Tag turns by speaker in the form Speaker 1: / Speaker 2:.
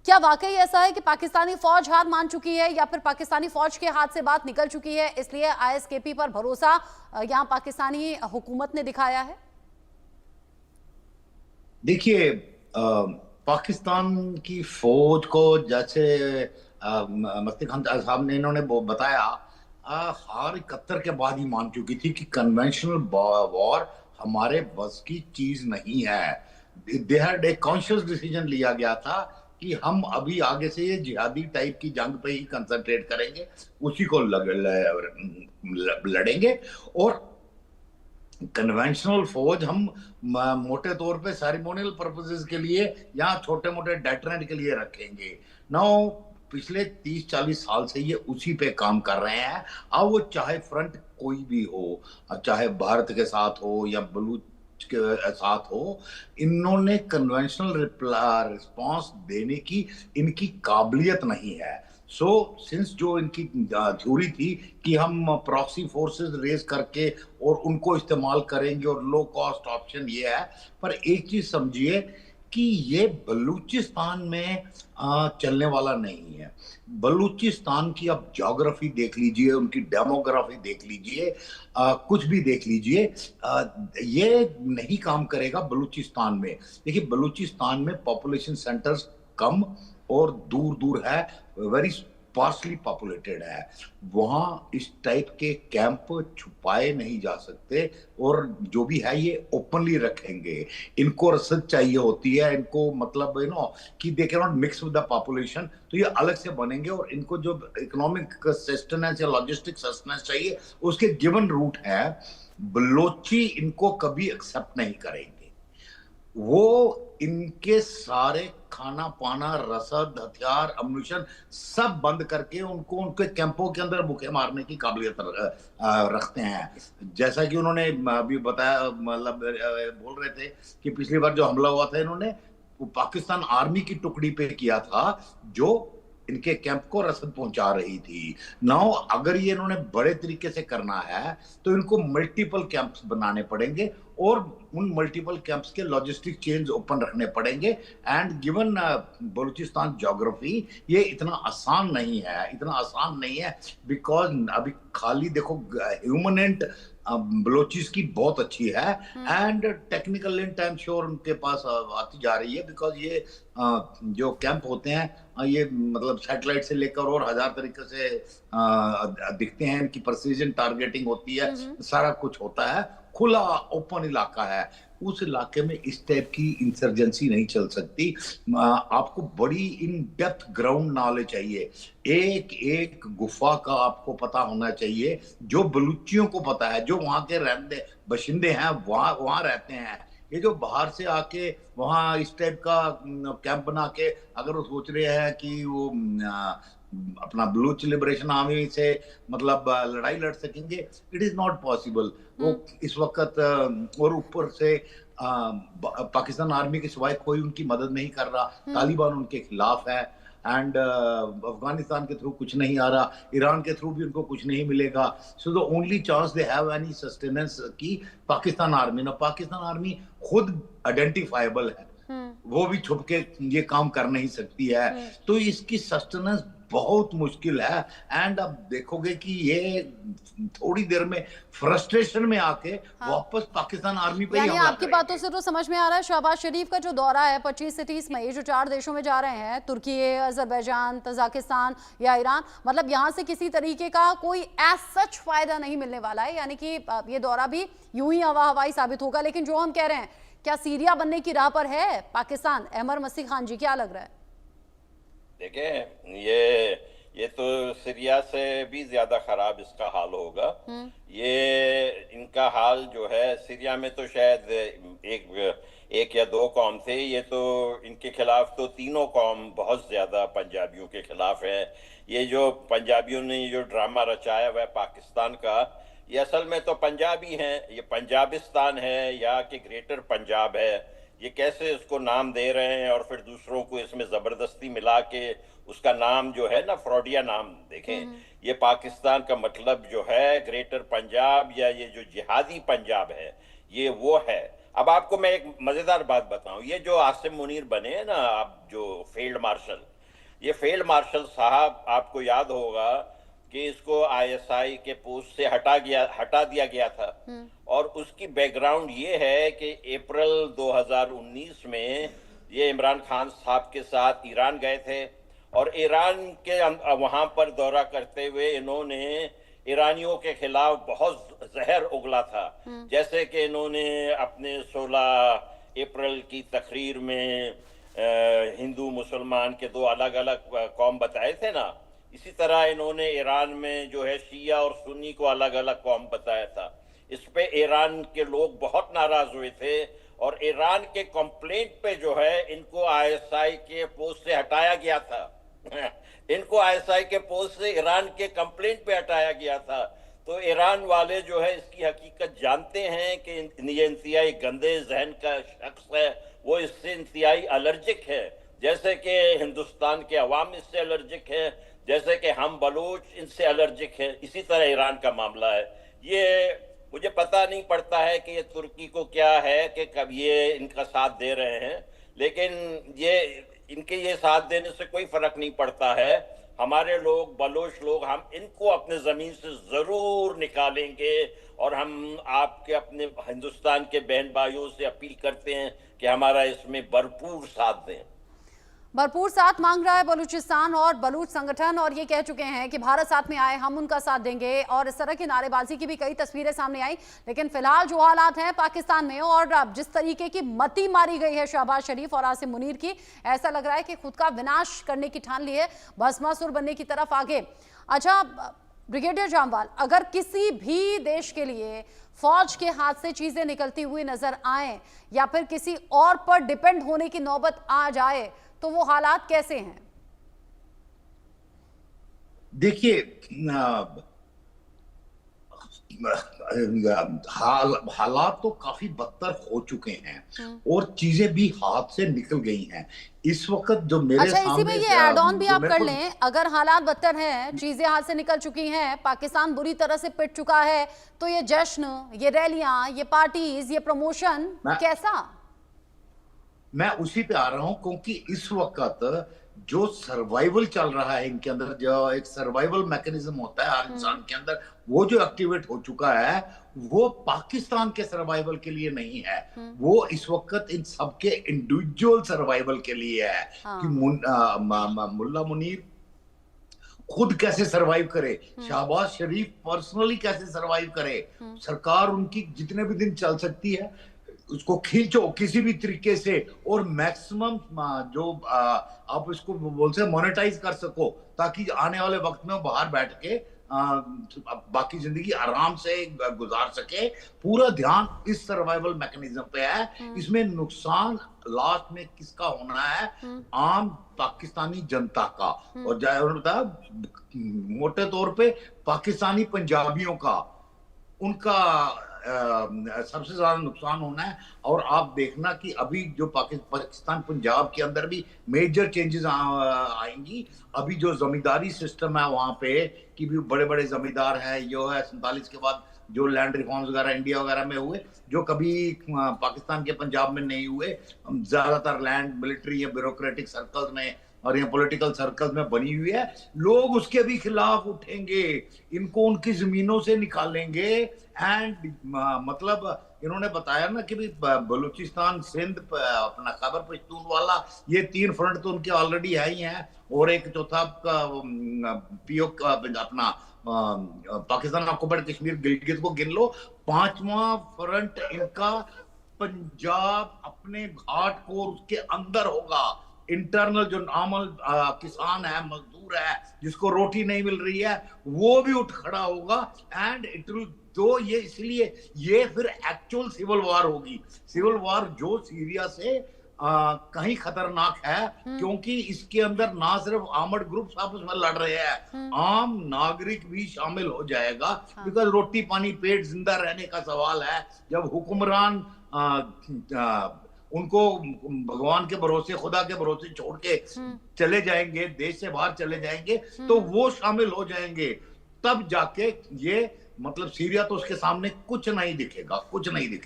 Speaker 1: क्या वाकई ऐसा है कि पाकिस्तानी फौज हार मान चुकी है या फिर पाकिस्तानी फौज के हाथ से बात निकल चुकी है, इसलिए आईएसकेपी पर भरोसा यहां पाकिस्तानी हुकूमत ने दिखाया है?
Speaker 2: देखिए, पाकिस्तान की फौज को जैसे मफ्ती खान साहब ने इन्होंने वो बताया, हार 71 के बाद ही मान चुकी थी कि कन्वेंशनल वॉर हमारे बस की चीज नहीं है। They had a conscious decision लिया गया था कि हम अभी आगे से ये जिहादी टाइप की जंग पे ही कंसंट्रेट करेंगे, उसी को लड़ेंगे। और कन्वेंशनल फौज हम मोटे तौर पे सेरेमोनियल पर्पसेस के लिए या छोटे मोटे डेटरेंट के लिए रखेंगे। नाउ पिछले 30-40 साल से ये उसी पे काम कर रहे हैं। अब वो चाहे फ्रंट कोई भी हो, चाहे भारत के साथ हो या बलूच के साथ हो, इन्होंने कन्वेंशनल रिस्पांस देने की इनकी काबिलियत नहीं है। सो सिंस जो इनकी थ्योरी थी कि हम प्रॉक्सी फोर्सेस रेज करके और उनको इस्तेमाल करेंगे और लो कॉस्ट ऑप्शन ये है, पर एक चीज समझिए कि ये बलूचिस्तान में चलने वाला नहीं है। बलूचिस्तान की आप ज्योग्राफी देख लीजिए, उनकी डेमोग्राफी देख लीजिए, कुछ भी देख लीजिए, ये नहीं काम करेगा बलूचिस्तान में। देखिए, बलूचिस्तान में पॉपुलेशन सेंटर्स कम और दूर दूर है, वेरी स्पार्सली पॉपुलेटेड है। वहां इस टाइप के कैंप छुपाए नहीं जा सकते, और जो भी है ये ओपनली रखेंगे। इनको रसद चाहिए होती है, इनको मतलब कि they can not mix with the population, तो ये अलग से बनेंगे। और इनको जो इकोनॉमिक सस्टेनेंस या लॉजिस्टिक सस्टेनेंस चाहिए, उसके गिवन रूट है। बलोची इनको कभी एक्सेप्ट नहीं करेंगे। वो इनके सारे खाना पाना, रसद, हथियार, अम्युनिशन सब बंद करके उनको उनके कैंपों के अंदर भूखे मारने की काबिलियत रखते हैं। जैसा कि उन्होंने अभी बताया, मतलब बोल रहे थे कि पिछली बार जो हमला हुआ था, इन्होंने वो पाकिस्तान आर्मी की टुकड़ी पे किया था जो इनके कैंप को रसद पहुंचा रही थी। नाउ अगर ये इन्होंने बड़े तरीके से करना है तो इनको मल्टीपल कैंप्स बनाने पड़ेंगे, और उन मल्टीपल कैंप्स के लॉजिस्टिक चेन्स ओपन रखने पड़ेंगे। एंड गिवन बलूचिस्तान ज्योग्राफी, ये इतना आसान नहीं है, इतना आसान नहीं है। बिकॉज अभी खाली देखो, ह्यूमनेंट बलोचिस की बहुत अच्छी है, and technical lint I am sure उनके पास आती जा रही है। बिकॉज ये जो कैंप होते हैं, ये मतलब सैटेलाइट से लेकर और हजार तरीके से दिखते हैं, इनकी प्रिसीजन टारगेटिंग होती है, सारा कुछ होता है, खुला ओपन इलाका है। उस इलाके में इस टाइप की इंसर्जेंसी नहीं चल सकती। आपको बड़ी इन डेप्थ ग्राउंड नॉलेज चाहिए, एक एक गुफा का आपको पता होना चाहिए, जो बलूचियों को पता है, जो वहां के रहने बशिंदे हैं, वहां वहां रहते हैं। ये जो बाहर से आके वहां इस टाइप का कैंप बना के अगर वो सोच रहे हैं कि वो अपना बलूच लिबरेशन आर्मी से मतलब लड़ाई लड़ सकेंगे, इट इज नॉट पॉसिबल। वो इस वक्त और ऊपर से पाकिस्तान आर्मी के सिवाय कोई उनकी मदद नहीं कर रहा, तालिबान उनके खिलाफ है, एंड अफगानिस्तान के थ्रू कुछ नहीं आ रहा, ईरान के थ्रू भी उनको कुछ नहीं मिलेगा। So the only chance they have any sustenance की पाकिस्तान आर्मी। ना पाकिस्तान आर्मी खुद आइडेंटिफाइबल है, वो भी छुप के ये काम कर नहीं सकती है, तो इसकी सस्टेनेंस बहुत मुश्किल है। एंड अब देखोगे कि ये थोड़ी देर में फ्रस्ट्रेशन में आके वापस पाकिस्तान आर्मी पे ही
Speaker 1: यानी
Speaker 2: हमला
Speaker 1: आपकी बातों से तो समझ में आ रहा है शहबाज शरीफ का जो दौरा है 25 से 30 मई, जो 4 देशों में जा रहे हैं, तुर्की, अजरबैजान, तजाकिस्तान या ईरान, मतलब यहाँ से किसी तरीके का कोई एज सच फायदा नहीं मिलने वाला है। यानी कि ये दौरा भी यूं ही हवा हवाई साबित होगा। लेकिन जो हम कह रहे हैं, क्या सीरिया बनने की राह पर है पाकिस्तान? अहमर मसीह खान जी, क्या लग रहा है?
Speaker 3: देखें, ये तो सीरिया से भी ज्यादा खराब इसका हाल होगा। ये इनका हाल जो है, सीरिया में तो शायद एक या दो कौम थे, ये तो इनके खिलाफ तो तीनों कौम बहुत ज्यादा पंजाबियों के खिलाफ है। ये जो पंजाबियों ने जो ड्रामा रचाया हुआ है पाकिस्तान का, ये असल में तो पंजाबी हैं, ये पंजाबिस्तान है या कि ग्रेटर पंजाब है, ये कैसे उसको नाम दे रहे हैं, और फिर दूसरों को इसमें जबरदस्ती मिला के उसका नाम जो है ना, फ्रॉडिया नाम। देखें, ये पाकिस्तान का मतलब जो है ग्रेटर पंजाब या ये जो जिहादी पंजाब है, ये वो है। अब आपको मैं एक मजेदार बात बताऊं, ये जो आसिम मुनीर बने हैं ना, आप जो फील्ड मार्शल, ये फील्ड मार्शल साहब, आपको याद होगा कि इसको आईएसआई के पोस्ट से हटा दिया गया था। और उसकी बैकग्राउंड ये है कि अप्रैल 2019 में ये इमरान खान साहब के साथ ईरान गए थे, और ईरान के वहां पर दौरा करते हुए इन्होंने ईरानियों के खिलाफ बहुत जहर उगला था। जैसे कि इन्होंने अपने 16 अप्रैल की तकरीर में हिंदू मुसलमान के दो अलग अलग कौम बताए थे ना, इसी तरह इन्होंने ईरान में जो है शिया और सुन्नी को अलग अलग कौम बताया था। इस पे ईरान के लोग बहुत नाराज हुए थे, और ईरान के कंप्लेंट पे जो है इनको आईएसआई के पोस्ट से हटाया गया था। इनको आईएसआई के पोस्ट से ईरान के कंप्लेंट पे हटाया गया था। तो ईरान वाले जो है इसकी हकीकत जानते हैं कि ये इंतहाई गंदे जहन का शख्स है, वो इससे इंतहाई एलर्जिक है, जैसे कि हिंदुस्तान के अवाम इससे एलर्जिक है, जैसे कि हम बलूच इनसे एलर्जिक है। इसी तरह ईरान का मामला है। ये मुझे पता नहीं पड़ता है कि ये तुर्की को क्या है कि कब ये इनका साथ दे रहे हैं, लेकिन ये इनके ये साथ देने से कोई फर्क नहीं पड़ता है। हमारे लोग, बलोच लोग, हम इनको अपने जमीन से जरूर निकालेंगे, और हम आपके अपने हिंदुस्तान के बहन भाइयों से अपील करते हैं कि हमारा इसमें भरपूर साथ दें।
Speaker 1: भरपूर साथ मांग रहा है बलूचिस्तान और बलूच संगठन, और ये कह चुके हैं कि भारत साथ में आए, हम उनका साथ देंगे, और इस तरह की नारेबाजी की भी कई तस्वीरें सामने आई। लेकिन फिलहाल जो हालात हैं पाकिस्तान में, और जिस तरीके की मती मारी गई है शहबाज शरीफ और आसिम मुनीर की, ऐसा लग रहा है कि खुद का विनाश करने की ठान ली है, भस्मासुर बनने की तरफ आगे। अच्छा ब्रिगेडियर जामवाल, अगर किसी भी देश के लिए फौज के हाथ से चीजें निकलती हुई नजर आए, या फिर किसी और पर डिपेंड होने की नौबत आ जाए, तो वो हालात कैसे हैं?
Speaker 2: देखिए, हालात तो काफी बदतर हो चुके हैं, और चीजें भी हाथ से निकल गई हैं इस वक्त जो मेरे
Speaker 1: अच्छा,
Speaker 2: सामने।
Speaker 1: इसी में ये ऐड ऑन भी आप कर लें, अगर हालात बदतर हैं, चीजें हाथ से निकल चुकी हैं, पाकिस्तान बुरी तरह से पिट चुका है, तो ये जश्न, ये रैलियां, ये पार्टीज, ये प्रमोशन कैसा?
Speaker 2: मैं उसी पे आ रहा हूं, क्योंकि इस वक्त जो सर्वाइवल चल रहा है इनके अंदर, जो एक सर्वाइवल मैकेनिज्म होता है हर इंसान के अंदर, वो जो एक्टिवेट हो चुका है, वो पाकिस्तान के सर्वाइवल के लिए नहीं है, वो इस वक्त इन सबके इंडिविजुअल सर्वाइवल के लिए है। कि मुल्ला मुनीर खुद कैसे सरवाइव करे, शहबाज शरीफ पर्सनली कैसे सरवाइव करे, सरकार उनकी जितने भी दिन चल सकती है उसको खींचो किसी भी तरीके से, और मैक्सिमम जो आप इसको बोलते हैं मोनेटाइज कर सको, ताकि आने वाले वक्त में बाहर बैठ के बाकी जिंदगी आराम से गुजार सके। पूरा ध्यान इस सर्वाइवल मैकेनिज्म पे है। इसमें नुकसान लास्ट में किसका होना है? आम पाकिस्तानी जनता का, और मोटे तौर पे पाकिस्तानी पंजाबियों का, उनका सबसे ज्यादा नुकसान होना है। और आप देखना कि अभी जो पाकिस्तान पंजाब के अंदर भी मेजर चेंजेस आएंगी। अभी जो जमींदारी सिस्टम है वहां पे, कि भी बड़े बड़े जमींदार हैं, जो है 47 के बाद जो लैंड रिफॉर्म्स वगैरह इंडिया वगैरह में हुए, जो कभी पाकिस्तान के पंजाब में नहीं हुए, ज्यादातर लैंड मिलिट्री या ब्यूरोक्रेटिक सर्कल्स में और ये पॉलिटिकल सर्कल में बनी हुई है, लोग उसके भी खिलाफ उठेंगे, इनको उनकी जमीनों से निकालेंगे। एंड मतलब इन्होंने बताया ना कि बलूचिस्तान, सिंध, अपना खैबर पख्तूनख्वा, ये 3 फ्रंट तो उनके ऑलरेडी है ही हैं, और एक चौथा पीओ अपना पाकिस्तान ऑक्युपाइड कश्मीर, गिलगित को गिन लो। 5वां फ्रंट इनका पंजाब अपने घाट को उसके अंदर होगा। इंटरनल जो नॉर्मल किसान है, मजदूर है, जिसको रोटी नहीं मिल रही है, वो भी उठ खड़ा होगा। एंड इट विल, तो ये इसलिए ये फिर एक्चुअल सिविल वार होगी। सिविल वार जो सीरिया से कहीं खतरनाक है, क्योंकि इसके अंदर ना सिर्फ आर्मड ग्रुप्स आपस में लड़ रहे हैं, आम नागरिक भी शामिल हो जाएगा। बिकॉज रोटी पानी पेट जिंदा रहने का सवाल है। जब हुक्मरान उनको भगवान के भरोसे, खुदा के भरोसे छोड़ के चले जाएंगे, देश से बाहर चले जाएंगे, तो वो शामिल हो जाएंगे, तब जाके ये मतलब सीरिया तो उसके सामने कुछ नहीं दिखेगा, कुछ नहीं दिखेगा।